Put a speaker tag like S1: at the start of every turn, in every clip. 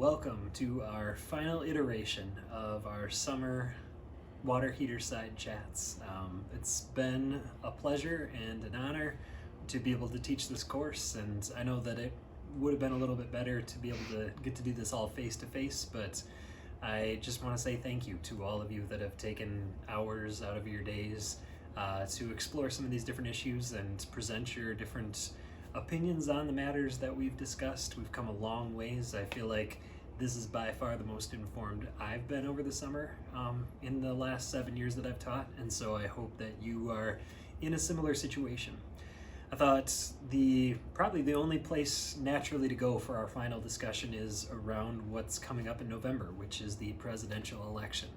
S1: welcome to our final iteration of our summer water heater side chats. It's been a pleasure and an honor to be able to teach this course, and I know that it would have been a little bit better to be able to get to do this all face to face, but I just want to say thank you to all of you that have taken hours out of your days to explore some of these different issues and present your different opinions on the matters that we've discussed. We've come a long ways. I feel like this is by far the most informed I've been over the summer in the last 7 years that I've taught, and so I hope that you are in a similar situation. I thought probably the only place naturally to go for our final discussion is around what's coming up in November, which is the presidential election.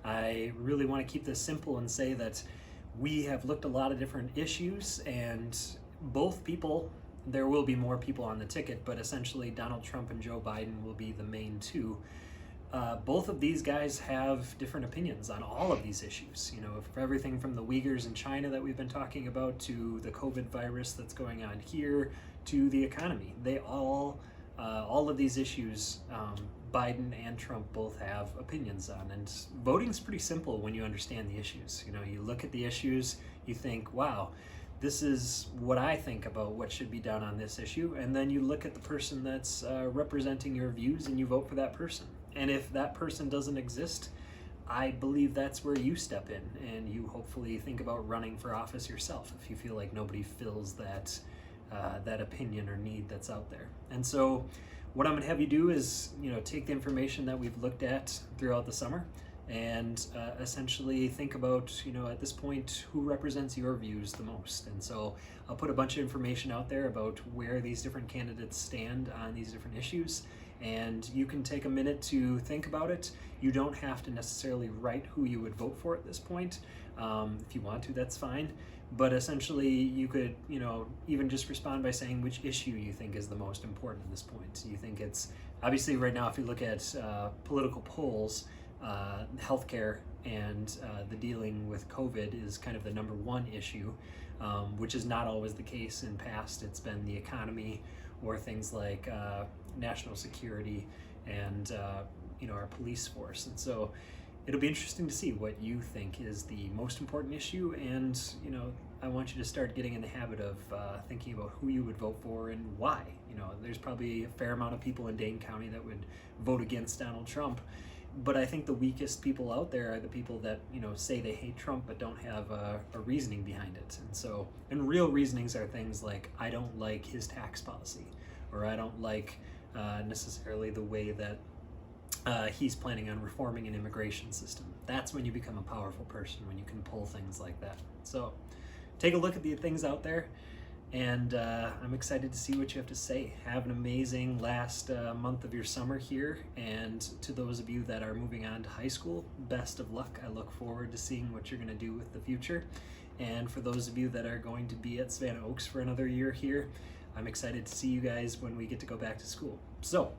S1: I really want to keep this simple and say that we have looked at a lot of different issues, and both people, there will be more people on the ticket, but essentially Donald Trump and Joe Biden will be the main two. Both of these guys have different opinions on all of these issues. You know, for everything from the Uyghurs in China that we've been talking about, to the COVID virus that's going on here, to the economy. They all of these issues, Biden and Trump both have opinions on, and voting's pretty simple when you understand the issues. You know, you look at the issues, you think, wow, this is what I think about what should be done on this issue, and then you look at the person that's representing your views and you vote for that person. And if that person doesn't exist, I believe that's where you step in and you hopefully think about running for office yourself if you feel like nobody fills that opinion or need that's out there. And so what I'm going to have you do is, take the information that we've looked at throughout the summer and essentially think about, at this point, who represents your views the most. And so I'll put a bunch of information out there about where these different candidates stand on these different issues, and you can take a minute to think about it. You don't have to necessarily write who you would vote for at this point. If you want to, that's fine. But essentially, you could, even just respond by saying which issue you think is the most important at this point. You think it's, obviously right now, if you look at political polls, healthcare and the dealing with COVID is kind of the number one issue, which is not always the case in past. It's been the economy or things like national security and our police force. And so it'll be interesting to see what you think is the most important issue, and I want you to start getting in the habit of thinking about who you would vote for and why. There's probably a fair amount of people in Dane County that would vote against Donald Trump, but I think the weakest people out there are the people that say they hate Trump but don't have a reasoning behind it. And real reasonings are things like, I don't like his tax policy, or I don't like necessarily the way that he's planning on reforming an immigration system. That's when you become a powerful person, when you can pull things like that. So take a look at the things out there, and I'm excited to see what you have to say. Have an amazing last month of your summer here, and to those of you that are moving on to high school, best of luck. I look forward to seeing what you're going to do with the future. And for those of you that are going to be at Savannah Oaks for another year here, I'm excited to see you guys when we get to go back to school. So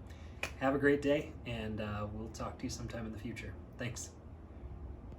S1: have a great day, and we'll talk to you sometime in the future. Thanks.